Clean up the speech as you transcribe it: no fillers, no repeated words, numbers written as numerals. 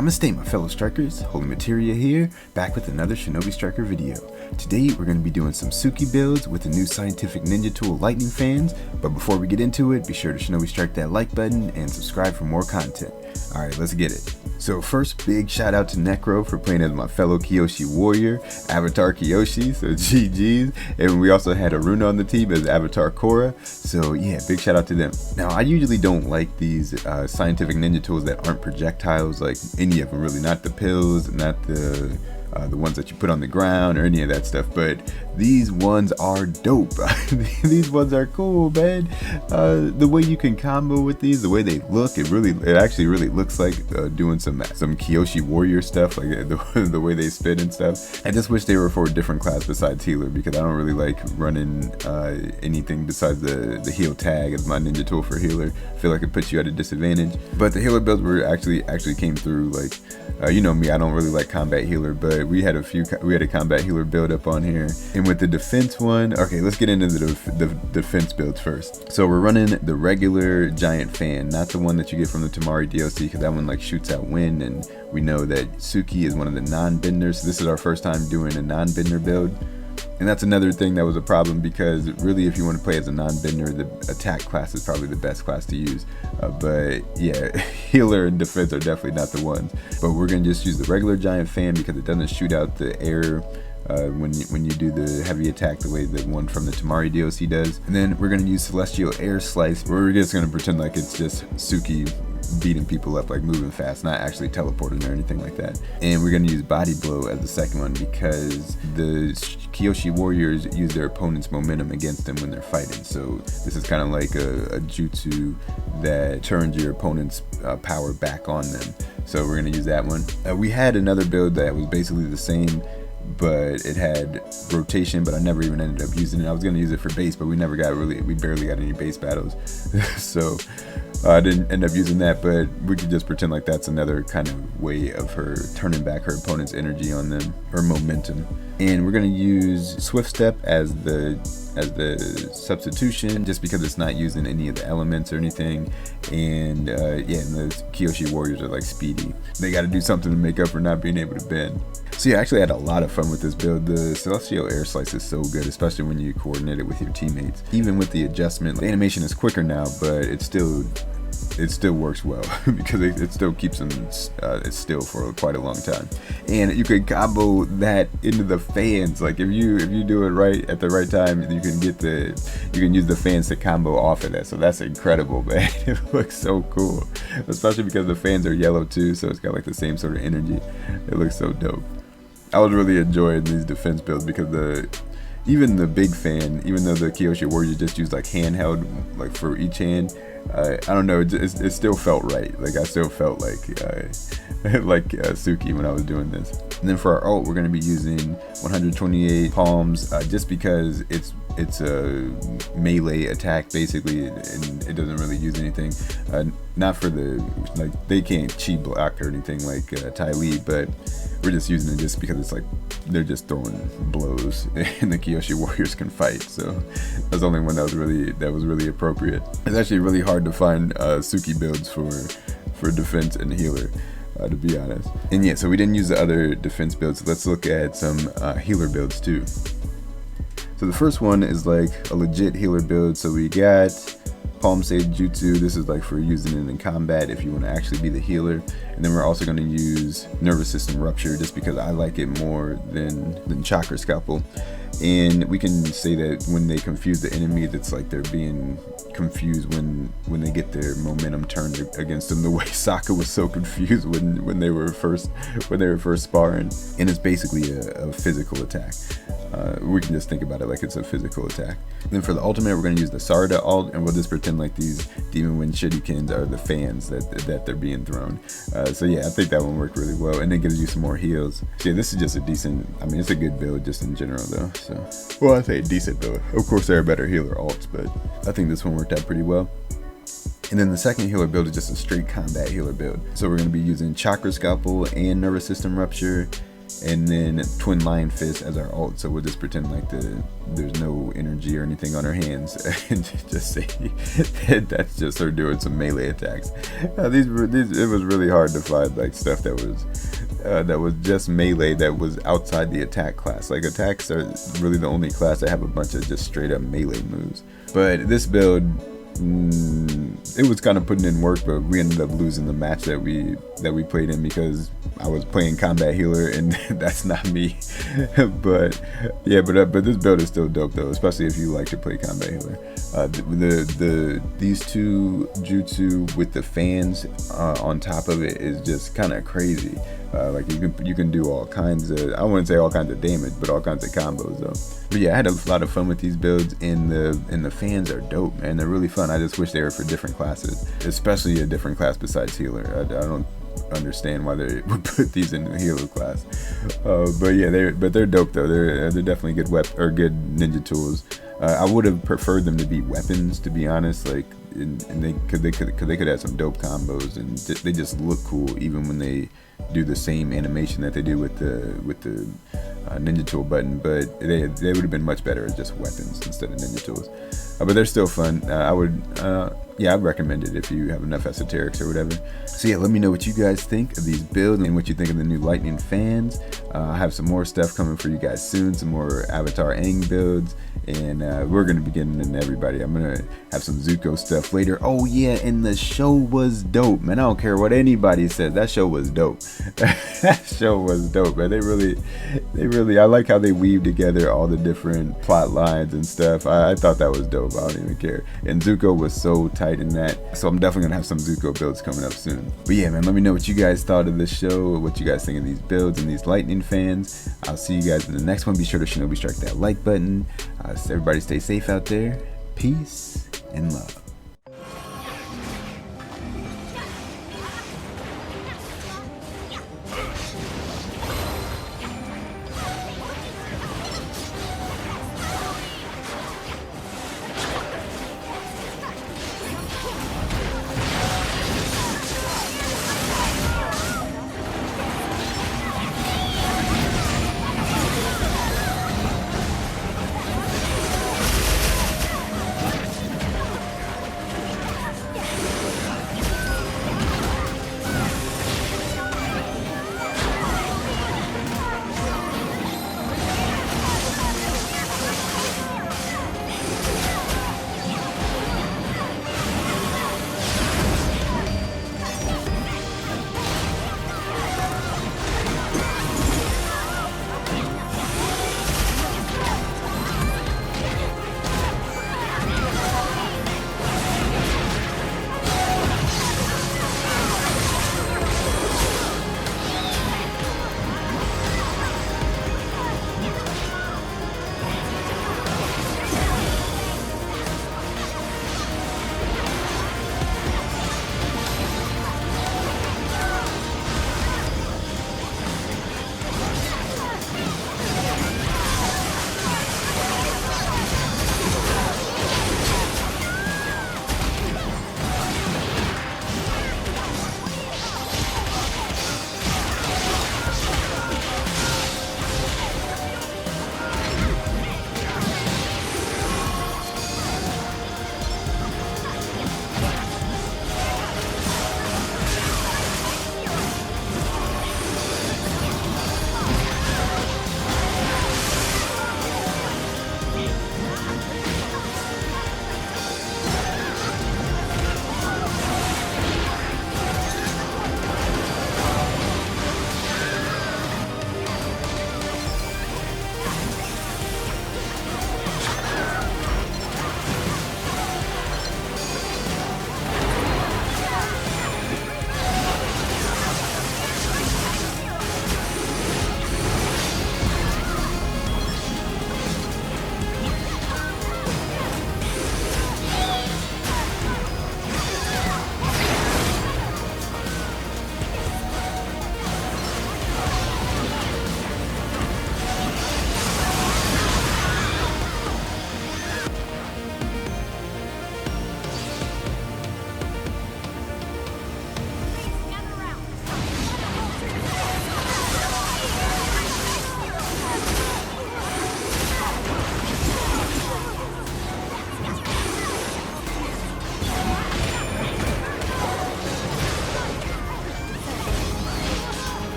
Namaste my fellow strikers, Holy Materia here, back with another Shinobi Striker video. Today we're going to be doing some Suki builds with the new scientific ninja tool lightning fans, but before we get into it, be sure to Shinobi Strike that like button and subscribe for more content. Alright, let's get it. So first, big shout out to Necro for playing as my fellow Kyoshi warrior, Avatar Kyoshi, so GG's, and we also had Aruna on the team as Avatar Korra, so yeah, big shout out to them. Now I usually don't like these scientific ninja tools that aren't projectiles, like any of them really, not the pills, not the ones that you put on the ground or any of that stuff, but these ones are dope. These ones are cool, man. The way you can combo with these, the way they look, it actually really looks like doing some Kyoshi warrior stuff, like the way they spin and stuff. I just wish they were for a different class besides healer, because I don't really like running anything besides the heal tag as my ninja tool for healer. I feel like it puts you at a disadvantage. But the healer builds were actually came through. Like you know me, I don't really like combat healer, but we had a combat healer build up on here. And with the defense one, okay, let's get into the defense builds first. So we're running the regular giant fan, not the one that you get from the Tamari DLC, because that one like shoots out wind, and we know that Suki is one of the non-benders, so this is our first time doing a non-bender build. And that's another thing that was a problem, because really if you want to play as a non-bender, the attack class is probably the best class to use. But yeah, healer and defense are definitely not the ones. But we're going to just use the regular giant fan because it doesn't shoot out the air when you do the heavy attack the way the one from the Tamari DLC does. And then we're going to use Celestial Air Slice, where we're just going to pretend like it's just Suki beating people up, like moving fast, not actually teleporting or anything like that. And we're going to use Body Blow as the second one, because the Kyoshi warriors use their opponent's momentum against them when they're fighting. So this is kind of like a jutsu that turns your opponent's power back on them. So we're going to use that one. We had another build that was basically the same, but it had rotation, but I never even ended up using it. I was going to use it for base, but we barely got any base battles. So I didn't end up using that, but we could just pretend like that's another kind of way of her turning back her opponent's energy on them, or momentum. And we're going to use Swift Step as the substitution, just because it's not using any of the elements or anything. And yeah, and the Kyoshi warriors are like speedy. They got to do something to make up for not being able to bend. So yeah, I actually had a lot of fun with this build. The Celestial Air Slice is so good, especially when you coordinate it with your teammates. Even with the adjustment, the animation is quicker now, but it still works well because it still keeps them it's still for quite a long time. And you can combo that into the fans. Like if you do it right at the right time, you can use the fans to combo off of that. So that's incredible, man. It looks so cool, especially because the fans are yellow too, so it's got like the same sort of energy. It looks so dope. I was really enjoying these defense builds, because even the big fan, even though the Kyoshi warriors just use like handheld, like for each hand, I don't know, it still felt right. Like I still felt like Suki when I was doing this. And then for our ult, we're going to be using 128 palms, just because it's a melee attack basically, and it doesn't really use anything. Not for they can't chi block or anything like Ty Lee, but we're just using it just because it's like they're just throwing blows and the Kyoshi warriors can fight. So that's the only one that was really appropriate. It's actually really hard to find Suki builds for defense and healer, to be honest. And yeah, so we didn't use the other defense builds. Let's look at some healer builds too. So the first one is like a legit healer build. So we got Palm Save Jutsu. This is like for using it in combat if you want to actually be the healer. And then we're also going to use Nervous System Rupture, just because I like it more than Chakra Scalpel. And we can say that when they confuse the enemies, it's like they're being confused when they get their momentum turned against them, the way Sokka was so confused when they were first sparring. And it's basically a physical attack. We can just think about it like it's a physical attack. And then for the ultimate, we're going to use the Sarada ult, and we'll just pretend like these Demon Wind Shurikens are the fans that they're being thrown. So yeah, I think that one worked really well, and it gives you some more heals. So yeah, this is just a decent, I mean, it's a good build just in general though. So, well, I say a decent build. Of course there are better healer ults, but I think this one worked out pretty well. And then the second healer build is just a straight combat healer build. So we're going to be using Chakra Scalpel and Nervous System Rupture, and then Twin Lion Fist as our ult. So we'll just pretend like there's no energy RNG or anything on her hands, and just say that that's just her doing some melee attacks. It was really hard to find like stuff that was just melee that was outside the attack class. Like attacks are really the only class that have a bunch of just straight up melee moves. But this build, it was kind of putting in work, but we ended up losing the match that we played in because I was playing combat healer, and that's not me. But yeah, but this build is still dope though, especially if you like to play combat healer. These two jutsu with the fans on top of it is just kind of crazy. Like you can do all kinds of, I wouldn't say all kinds of damage, but all kinds of combos though. But yeah, I had a lot of fun with these builds, and the fans are dope, man. They're really fun. I just wish they were for different classes, especially a different class besides healer. I don't understand why they would put these in the healer class. But yeah, they're dope though. They're definitely good good ninja tools. I would have preferred them to be weapons, to be honest. Like, and they could have some dope combos, and they just look cool even when they do the same animation that they do with the ninja tool button. But they would have been much better as just weapons instead of ninja tools. But they're still fun. I'd recommend it if you have enough esoterics or whatever. So yeah, let me know what you guys think of these builds and what you think of the new lightning fans. I have some more stuff coming for you guys soon, some more Avatar Aang builds, and we're going to be getting into everybody. I'm going to have some Zuko stuff later. Oh yeah, and the show was dope, man. I don't care what anybody says, that show was dope. That show was dope, man. They really, I like how they weave together all the different plot lines and stuff. I thought that was dope. I don't even care. And Zuko was so tight in that, so I'm definitely gonna have some Zuko builds coming up soon. But yeah, man, let me know what you guys thought of this show, what you guys think of these builds and these lightning fans. I'll see you guys in the next one. Be sure to Shinobi Strike that like button. So everybody stay safe out there. Peace and love.